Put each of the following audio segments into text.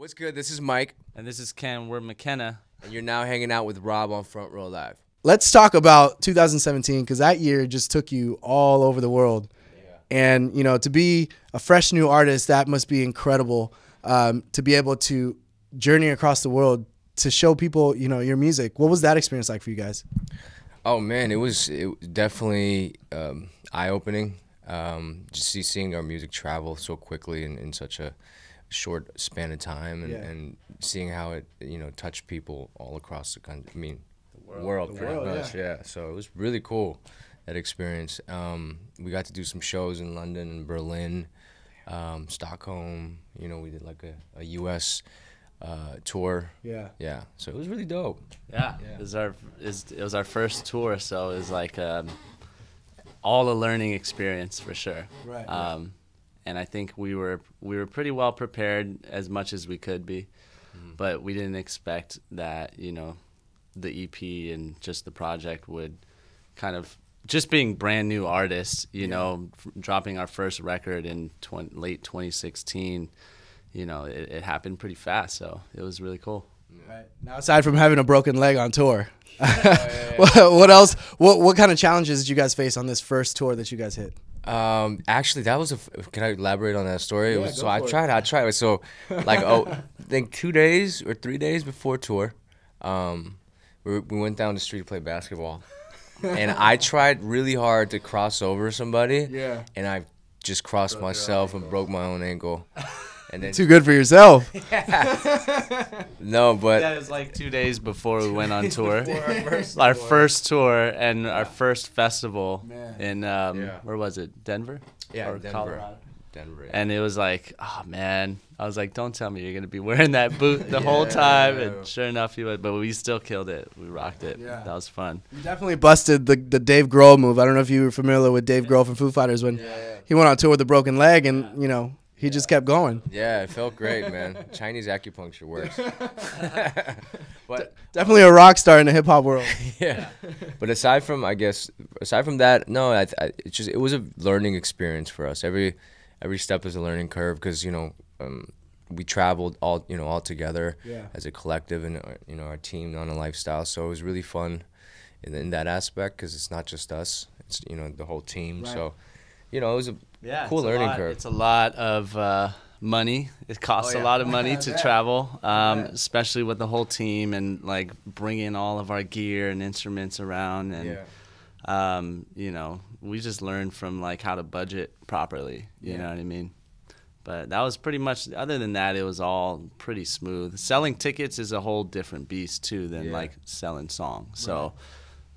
What's good? This is Mike, And this is Ken. We're MIKNNA. and you're now hanging out with Rob on Front Row Live. Let's talk about 2017 because that year just took you all over the world. Yeah. And, you know, to be a fresh new artist, that must be incredible to be able to journey across the world to show people, you know, your music. What was that experience like for you guys? Oh, man, it was definitely eye-opening. Just seeing our music travel so quickly in such a short span of time and seeing how it, you know, touched people all across the country. I mean, the world pretty much, yeah. So it was really cool, that experience. We got to do some shows in London and Berlin, Stockholm. You know, we did like a U.S. Tour. Yeah. So it was really dope. Yeah. It was our first tour, so it was like all a learning experience for sure. Right. And I think we were pretty well prepared as much as we could be, but we didn't expect that, you know, the EP and just the project would kind of, just being brand new artists, you know, dropping our first record in late 2016, you know, it happened pretty fast, so it was really cool. Right. Now, aside from having a broken leg on tour, what else? What kind of challenges did you guys face on this first tour that you guys hit? Actually, that was can I elaborate on that story? Yeah, I tried. So, like, I think 2 days or 3 days before tour, we went down the street to play basketball, and I tried really hard to cross over somebody. Yeah. And I just crossed myself and broke my own ankle. And then Too good for yourself. no, but That was like 2 days before we went on tour. Our first tour and our first festival in where was it? Denver? Yeah, or Denver. Colorado. Denver. And it was like, oh man, I was like, don't tell me you're gonna be wearing that boot the whole time. And sure enough, he would. But we still killed it. We rocked it. Yeah. That was fun. You definitely busted the Dave Grohl move. I don't know if you were familiar with Dave Grohl from Foo Fighters when he went on tour with a broken leg, and you know he just kept going. Yeah, it felt great, man. Chinese acupuncture works. But Definitely a rock star in the hip hop world. yeah. But aside from that, no, it was a learning experience for us. Every step is a learning curve because, you know, we traveled all together as a collective and, you know, our team on a lifestyle. So it was really fun in that aspect because it's not just us. It's, you know, the whole team. Right. So, you know, it was a cool learning curve. It's a lot of money. It costs a lot of money to travel, especially with the whole team and like bringing all of our gear and instruments around. And, you know, we just learned from like how to budget properly. You know what I mean? But that was pretty much, other than that, it was all pretty smooth. Selling tickets is a whole different beast too than like selling songs. So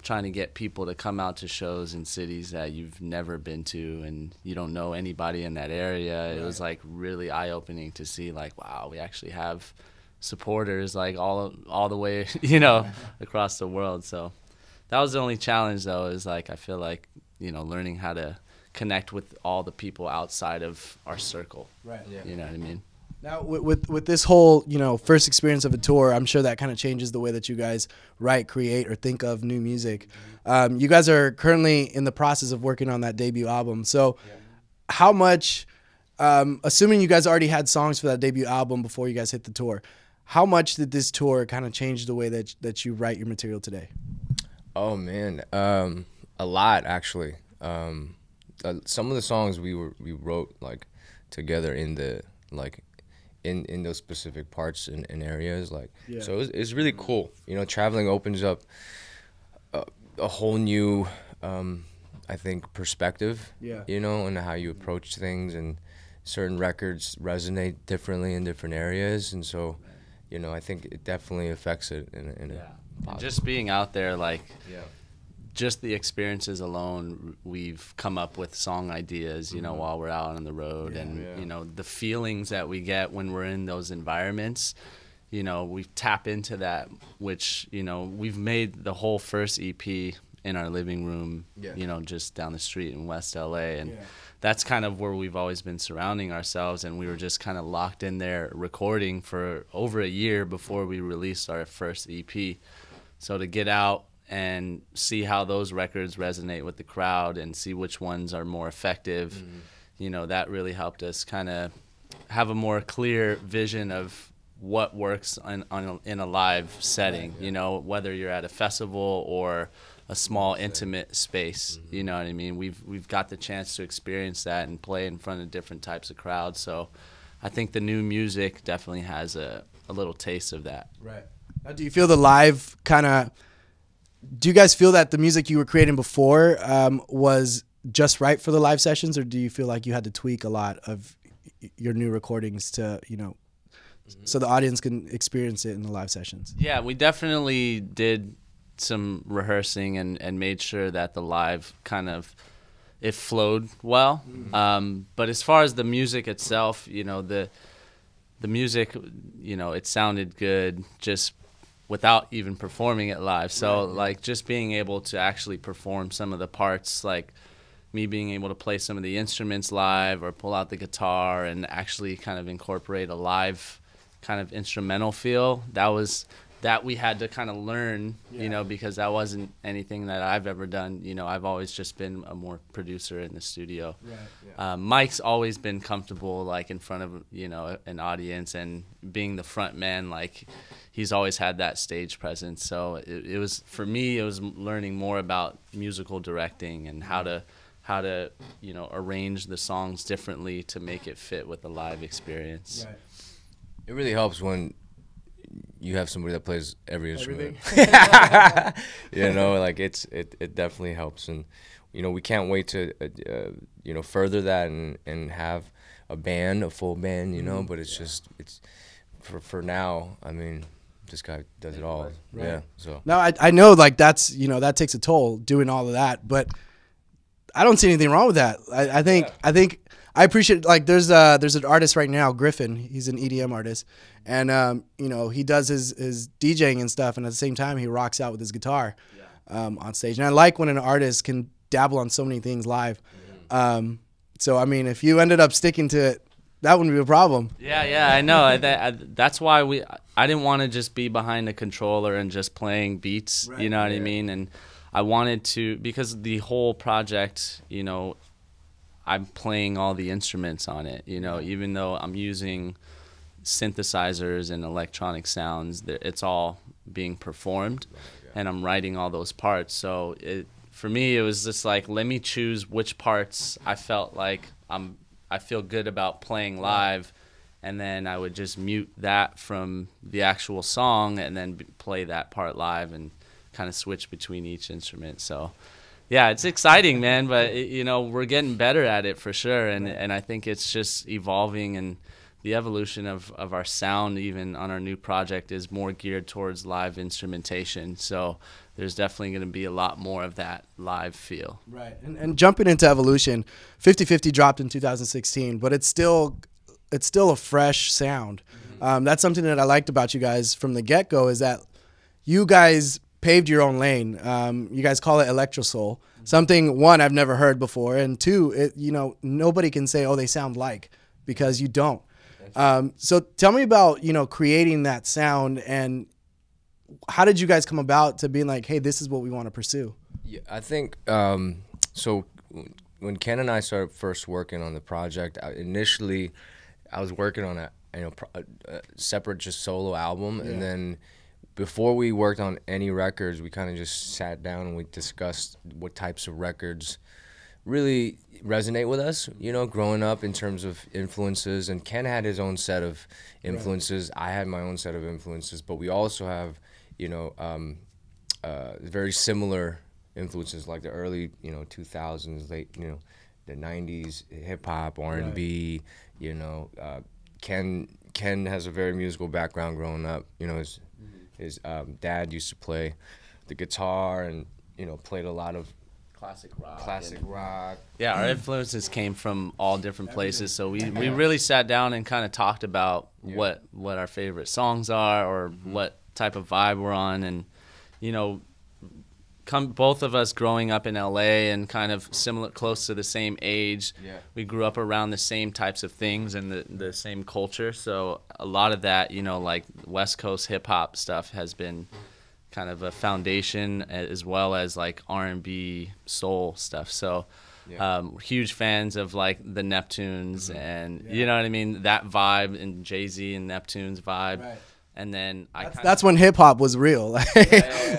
trying to get people to come out to shows in cities that you've never been to and you don't know anybody in that area. It was like really eye-opening to see like, wow, we actually have supporters like all the way, you know, across the world. So that was the only challenge though, is like, I feel like, you know, learning how to connect with all the people outside of our circle. Right. Yeah. You know what I mean? Now, with this whole, you know, first experience of a tour, I'm sure that kind of changes the way that you guys write, create, or think of new music. You guys are currently in the process of working on that debut album. So how much, assuming you guys already had songs for that debut album before you guys hit the tour, how much did this tour kind of change the way that you write your material today? Oh, man, a lot, actually. Some of the songs we wrote, like, together in the, like, in those specific parts and areas, like, so it's really cool. You know, traveling opens up a whole new, I think, perspective. You know, and how you approach things, and certain records resonate differently in different areas, and so, you know, I think it definitely affects it in a positive. Just being out there, like. Just the experiences alone, we've come up with song ideas, you know, while we're out on the road. You know, the feelings that we get when we're in those environments, you know, we tap into that, which, you know, we've made the whole first EP in our living room, you know, just down the street in West LA. And that's kind of where we've always been surrounding ourselves. And we were just kind of locked in there recording for over a year before we released our first EP. So to get out and see how those records resonate with the crowd and see which ones are more effective, you know, that really helped us kind of have a more clear vision of what works in a live setting. You know, whether you're at a festival or a small intimate space. You know what I mean? We've got the chance to experience that and play in front of different types of crowds. So I think the new music definitely has a little taste of that. Right. Now, do you feel the live kind of? Do you guys feel that the music you were creating before was just right for the live sessions, or do you feel like you had to tweak a lot of your new recordings to, you know, so the audience can experience it in the live sessions? Yeah, we definitely did some rehearsing and made sure that the live kind of it flowed well. But as far as the music itself, you know, the music, you know, it sounded good just without even performing it live. So like just being able to actually perform some of the parts, like me being able to play some of the instruments live or pull out the guitar and actually kind of incorporate a live kind of instrumental feel, that we had to kind of learn, you know, because that wasn't anything that I've ever done. You know, I've always just been a more producer in the studio. Mike's always been comfortable, like, in front of, you know, an audience and being the front man. Like, he's always had that stage presence. So it was, for me, it was learning more about musical directing and how to, you know, arrange the songs differently to make it fit with the live experience. It really helps when you have somebody that plays every instrument. You know, like it definitely helps, and you know, we can't wait to you know, further that and have a full band, you know. But it's just for now. I mean, this guy does it all. Yeah. So no, I know, like, that's, you know, that takes a toll doing all of that, but I don't see anything wrong with that. I think I appreciate, like, there's an artist right now, Griffin. He's an EDM artist, and you know, he does his DJing and stuff, and at the same time he rocks out with his guitar on stage. And I like when an artist can dabble on so many things live. So I mean, if you ended up sticking to it, that wouldn't be a problem. Yeah, I know. That's why I didn't want to just be behind a controller and just playing beats. You know what I mean? And I wanted to, because the whole project, you know, I'm playing all the instruments on it, you know, even though I'm using synthesizers and electronic sounds, it's all being performed, and I'm writing all those parts. So for me, it was just like, let me choose which parts I felt like I feel good about playing live, and then I would just mute that from the actual song and then play that part live and kind of switch between each instrument. So yeah, it's exciting, man, but you know, we're getting better at it for sure, and I think it's just evolving, and the evolution of our sound even on our new project is more geared towards live instrumentation. So there's definitely going to be a lot more of that live feel. Right. And jumping into evolution, 50/50 dropped in 2016, but it's still a fresh sound. That's something that I liked about you guys from the get-go, is that you guys paved your own lane. You guys call it Electro-Soul. Something, one, I've never heard before, and two, you know, nobody can say, oh, they sound like, because you don't. So tell me about, you know, creating that sound, and how did you guys come about to being like, hey, this is what we want to pursue? Yeah, I think so. When Ken and I started first working on the project, initially I was working on a separate just solo album, and then before we worked on any records, we kind of just sat down and we discussed what types of records really resonate with us, you know, growing up in terms of influences. And Ken had his own set of influences. I had my own set of influences, but we also have, you know, very similar influences, like the early, you know, 2000s, late, you know, the 90s, hip hop, R&B, you know. Ken has a very musical background growing up. You know, his dad used to play the guitar and, you know, played a lot of classic rock. Yeah, our influences came from all different places, so we really sat down and kind of talked about what our favorite songs are, or what type of vibe we're on. And you know, both of us growing up in LA and kind of close to the same age, we grew up around the same types of things and the same culture. So a lot of that, you know, like West Coast hip hop stuff has been kind of a foundation, as well as like R&B soul stuff. So Huge fans of like the Neptunes and you know what I mean, that vibe, and Jay-Z and Neptunes vibe. Right. And then that's when hip hop was real.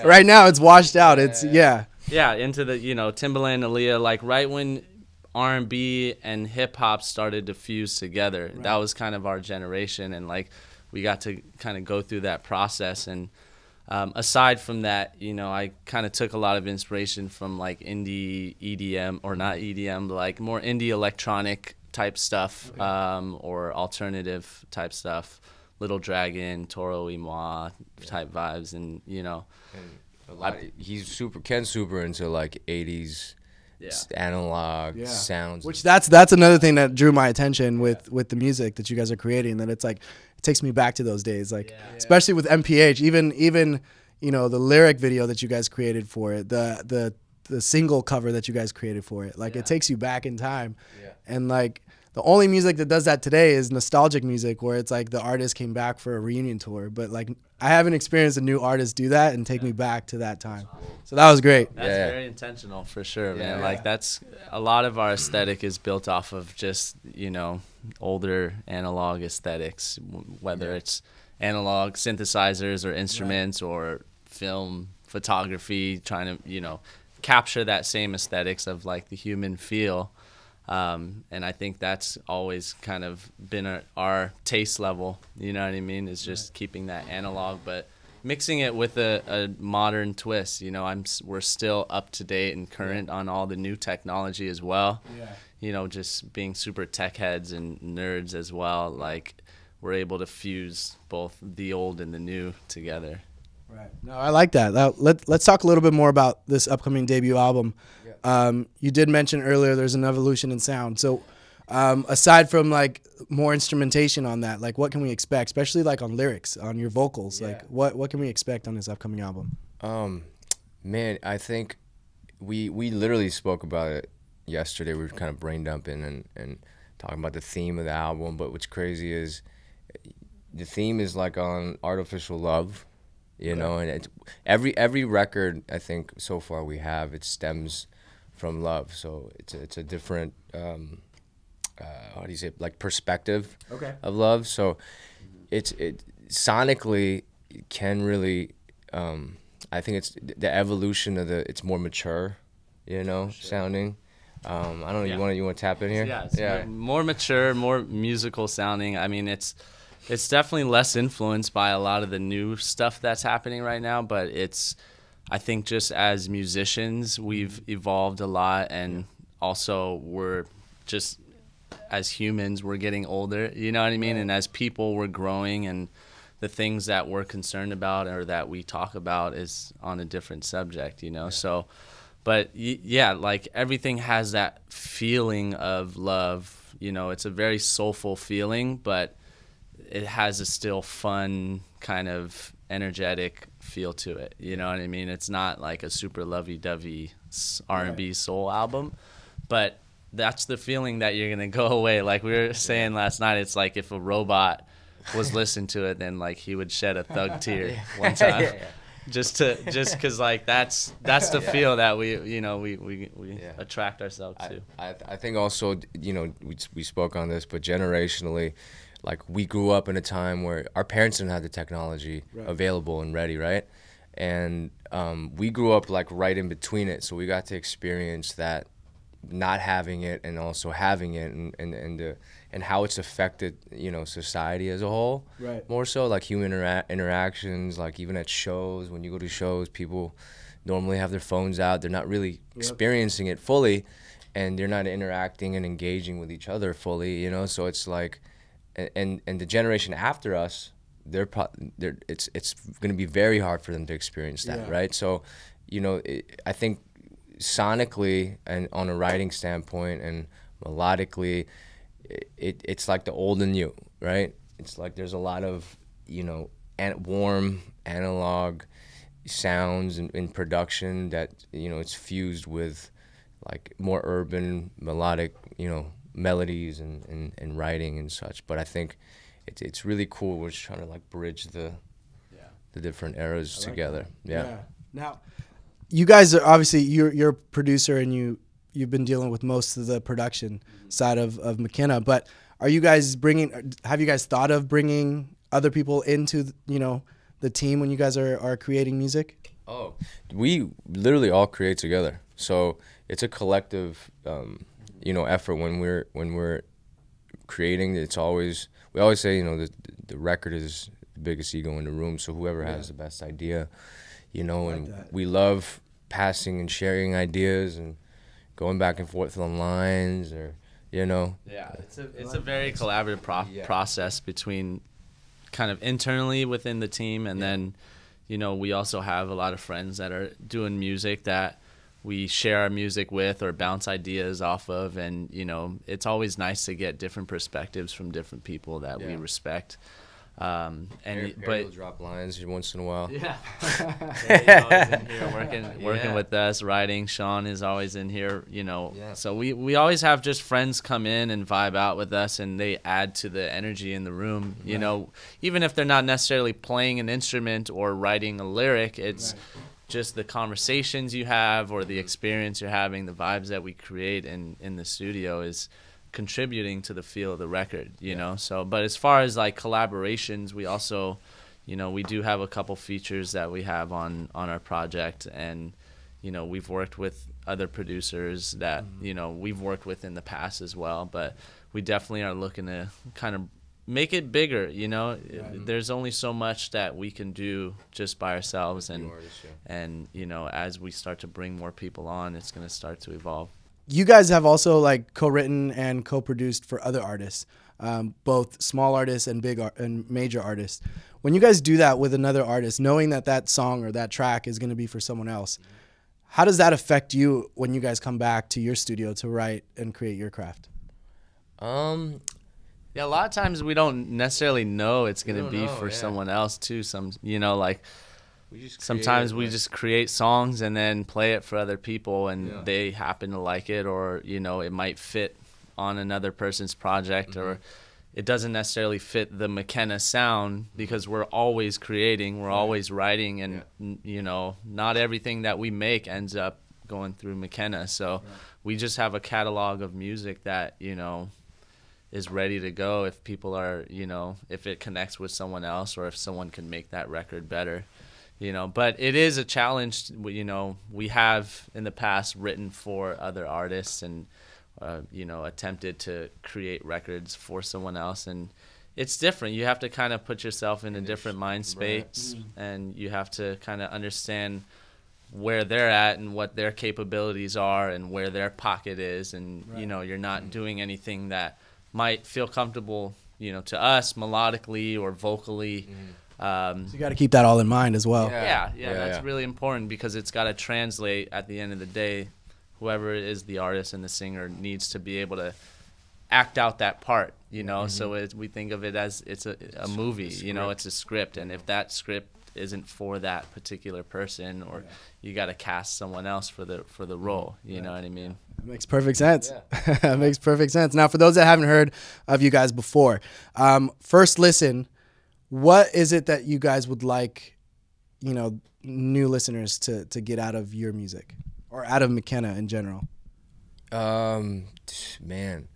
Right now it's washed out. It's into the, you know, Timbaland, Aaliyah, like right when R&B and hip hop started to fuse together. Right. That was kind of our generation, and like we got to kind of go through that process. And aside from that, you know, I kind of took a lot of inspiration from like indie EDM, or not EDM, but like more indie electronic type stuff, or alternative type stuff. Little Dragon, Toro y Moi type vibes, and you know, and he's super into like 80s analog sounds. Which that's another thing that drew my attention with the music that you guys are creating. That it's like it takes me back to those days, like especially with MPH. Even you know, the lyric video that you guys created for it, the single cover that you guys created for it, like it takes you back in time, and like. The only music that does that today is nostalgic music, where it's like the artist came back for a reunion tour. But like I haven't experienced a new artist do that and take me back to that time. So that was great. That's very intentional for sure, man. Like that's a lot of our aesthetic is built off of just, you know, older analog aesthetics, whether it's analog synthesizers or instruments or film photography, trying to, you know, capture that same aesthetics of like the human feel. And I think that's always kind of been our taste level, you know what I mean, is just keeping that analog, but mixing it with a modern twist. You know, we're still up to date and current on all the new technology as well. You know, just being super tech heads and nerds as well, like we're able to fuse both the old and the new together. Right. No, I like that. Let's talk a little bit more about this upcoming debut album. You did mention earlier there's an evolution in sound. So aside from like more instrumentation on that, like what can we expect, especially like on lyrics, on your vocals? Like what can we expect on this upcoming album? Man, I think we literally spoke about it yesterday. We were kind of brain dumping and talking about the theme of the album. But what's crazy is the theme is like on artificial love. You know, and it's every record I think so far we have, it stems from love. So it's a different how do you say, like perspective of love. So it sonically can really I think it's the evolution of it's more mature, you know, sounding. I don't know. You want to tap in here? Yeah, more mature, more musical sounding. I mean, it's definitely less influenced by a lot of the new stuff that's happening right now, but I think just as musicians, we've evolved a lot, and also we're just, as humans, we're getting older, you know what I mean? And as people, we're growing, and the things that we're concerned about or that we talk about is on a different subject, you know? So, but yeah, like everything has that feeling of love, you know, it's a very soulful feeling, but it has a still fun kind of energetic feel to it, you know what I mean? It's not like a super lovey-dovey R&B soul album, but that's the feeling that you're gonna go away. Like we were saying last night, it's like if a robot was listening to it, then like he would shed a thug tear one time, just because like that's the feel that we attract ourselves to. I think also, you know, we spoke on this, but generationally, like we grew up in a time where our parents didn't have the technology available and ready, right? And we grew up like right in between it, so we got to experience that, not having it and also having it, and how it's affected, you know, society as a whole. More so like human interactions, like even at shows, when you go to shows, people normally have their phones out, they're not really experiencing it fully, and they're not interacting and engaging with each other fully, you know. So it's like, and the generation after us, it's going to be very hard for them to experience that, right? So, you know, I think sonically and on a writing standpoint and melodically, it's like the old and new, right? It's like there's a lot of, you know, warm analog sounds in production that, you know, it's fused with like more urban melodic, you know, melodies and writing and such. But I think it's really cool. We're just trying to like bridge the different eras together. Now, you guys are obviously you're a producer, and you you've been dealing with most of the production side of MIKNNA, but are you guys have you guys thought of bringing other people into, the team when you guys are creating music? Oh, we literally all create together. So it's a collective, effort when we're creating. We always say, the record is the biggest ego in the room. So whoever has the best idea, and we love passing and sharing ideas and going back and forth on lines, or Yeah, it's a very collaborative process between kind of internally within the team, and then we also have a lot of friends that are doing music that we share our music with or bounce ideas off of, and it's always nice to get different perspectives from different people that we respect. Harry will drop lines once in a while. Yeah, Harry's always in here working with us, writing. Sean is always in here, So we always have just friends come in and vibe out with us, and they add to the energy in the room. Even if they're not necessarily playing an instrument or writing a lyric, it's just the conversations you have or the experience you're having, the vibes that we create in the studio is contributing to the feel of the record, So, but as far as like collaborations, we also, we do have a couple features that we have on our project, and we've worked with other producers that we've worked with in the past as well, but we definitely are looking to kind of make it bigger. There's only so much that we can do just by ourselves, and as we start to bring more people on, it's going to start to evolve. You guys have also like co-written and co-produced for other artists, both small artists and and major artists. When you guys do that with another artist, knowing that song or that track is going to be for someone else, how does that affect you when you guys come back to your studio to write and create your craft? Yeah, a lot of times we don't necessarily know it's going to be for someone else too. Sometimes we just create songs and then play it for other people, and they happen to like it, or it might fit on another person's project, or it doesn't necessarily fit the MIKNNA sound, because we're always creating, we're always writing, and not everything that we make ends up going through MIKNNA. So we just have a catalog of music that is ready to go if people are if it connects with someone else, or if someone can make that record better. But it is a challenge. We have in the past written for other artists and, attempted to create records for someone else. And it's different. You have to kind of put yourself in a different mind space, and you have to kind of understand where they're at and what their capabilities are and where their pocket is. And, you're not doing anything that might feel comfortable, to us melodically or vocally. So you got to keep that all in mind as well. Yeah, that's really important, because it's got to translate at the end of the day. Whoever is the artist and the singer needs to be able to act out that part, So we think of it as it's a movie, it's a script, and if that script isn't for that particular person, or you got to cast someone else for the role, you know what I mean? It makes perfect sense. It makes perfect sense. Now, for those that haven't heard of you guys before, first listen. What is it that you guys would like, new listeners to get out of your music, or out of MIKNNA in general? Man,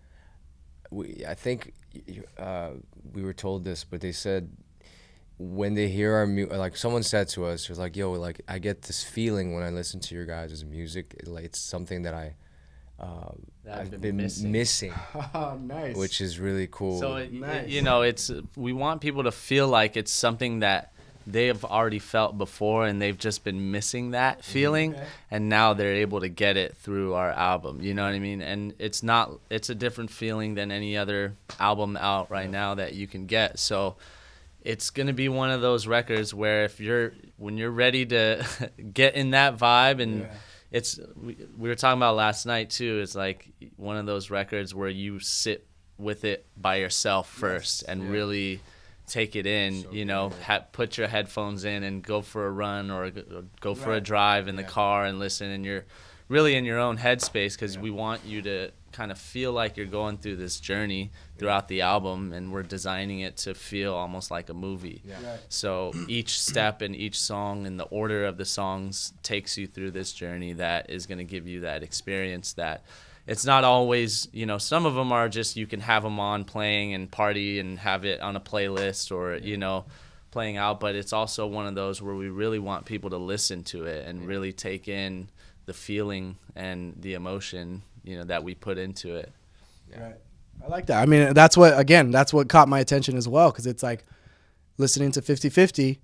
I think we were told this, but they said when they hear our music, like someone said to us, it was like, yo, like I get this feeling when I listen to your guys' music. It's something that I've been missing. Oh, nice. Which is really cool. So, Nice. we want people to feel like it's something that they have already felt before, and they've just been missing that feeling, and now they're able to get it through our album. You know what I mean? And it's a different feeling than any other album out right now that you can get. So it's going to be one of those records where when you're ready to get in that vibe, and we were talking about last night too, it's like one of those records where you sit with it by yourself first and really take it in, put your headphones in and go for a run or go for a drive in the car and listen, and you're really in your own headspace, because we want you to kind of feel like you're going through this journey throughout the album, and we're designing it to feel almost like a movie. Yeah. Right. So each step in each song and the order of the songs takes you through this journey that is going to give you that experience that it's not always, you know, some of them are just you can have them on playing and party and have it on a playlist or, you know, playing out, but it's also one of those where we really want people to listen to it and really take in the feeling and the emotion, you know, that we put into it. Yeah. Right. I like that. I mean, that's what caught my attention as well, because it's like listening to 50/50,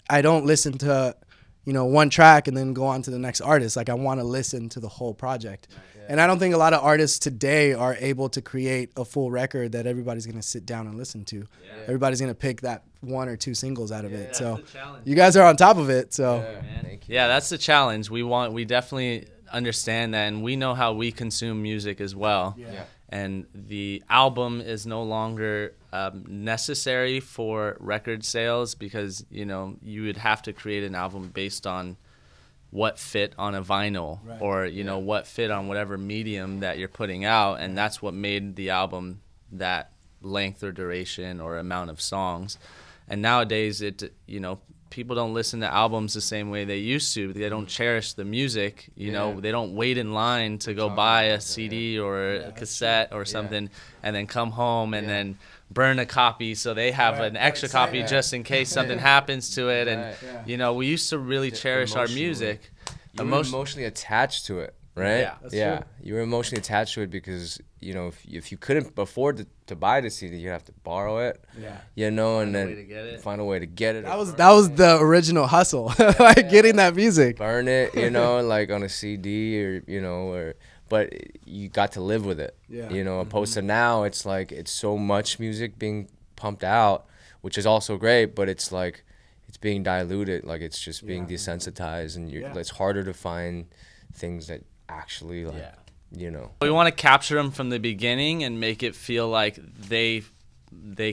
I don't listen to, you know, one track and then go on to the next artist. Like, I want to listen to the whole project. Yeah. And I don't think a lot of artists today are able to create a full record that everybody's going to sit down and listen to. Yeah. Everybody's going to pick that 1 or 2 singles out of it. So you guys are on top of it. So Thank you. Yeah, that's the challenge. We definitely understand that, and we know how we consume music as well. Yeah. And the album is no longer necessary for record sales, because, you know, you would have to create an album based on what fit on a vinyl, right, or, you know, what fit on whatever medium that you're putting out, and that's what made the album that length or duration or amount of songs. And nowadays, you know, people don't listen to albums the same way they used to. They don't cherish the music, you know. They don't wait in line to go buy a CD or a cassette or something and then come home and then burn a copy so they have an extra copy just in case something happens to it. And, you know, we used to really cherish our music. You were emotionally attached to it, right? Yeah, that's true. You were emotionally attached to it because, you know, if you couldn't afford to buy the CD, you'd have to borrow it. Yeah. You know, and then find a way to get it. That was the original hustle, like getting that music. Burn it, you know, like on a CD or, you know, but you got to live with it. Yeah. You know, opposed to now, it's like it's so much music being pumped out, which is also great, but it's like it's being diluted, like it's just being desensitized, and it's harder to find things that actually like you know. We want to capture them from the beginning and make it feel like they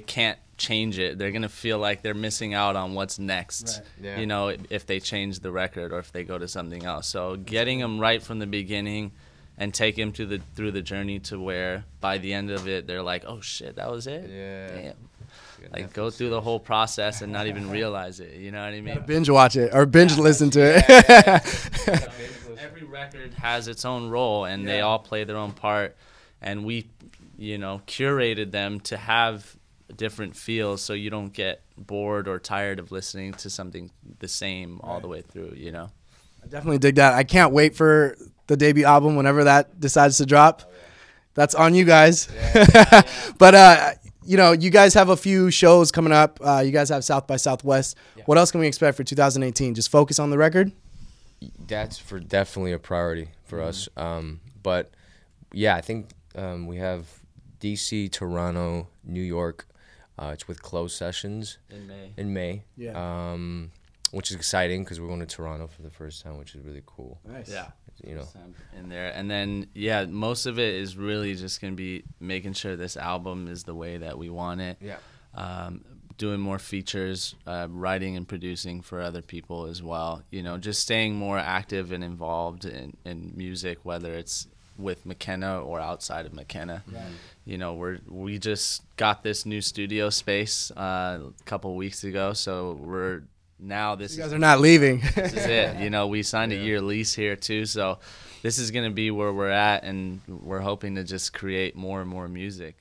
can't change it. They're gonna feel like they're missing out on what's next. Right. Yeah. You know, if they change the record or if they go to something else. So getting them right from the beginning and take them through the journey to where by the end of it they're like, oh shit, that was it. Yeah. Damn. Like go through the whole process and not even realize it. You know what I mean? Binge watch it or binge listen to it. Every record has its own role, and they all play their own part. And we, you know, curated them to have different feels, so you don't get bored or tired of listening to something the same all the way through. You know. I definitely dig that. I can't wait for the debut album whenever that decides to drop. That's on you guys. But you know, you guys have a few shows coming up. You guys have South by Southwest. What else can we expect for 2018? Just focus on the record? That's definitely a priority for us. But yeah, I think we have DC, Toronto, New York. It's with closed sessions in May. Yeah. Which is exciting because we're going to Toronto for the first time, which is really cool. Nice. Yeah. You know. In there, and then most of it is really just gonna be making sure this album is the way that we want it. Yeah. Doing more features, writing and producing for other people as well. You know, just staying more active and involved in music, whether it's with MIKNNA or outside of MIKNNA. Right. You know, we just got this new studio space a couple weeks ago, so we're. Now you guys are not leaving. This is it. You know, we signed a year lease here too, so this is going to be where we're at, and we're hoping to just create more and more music.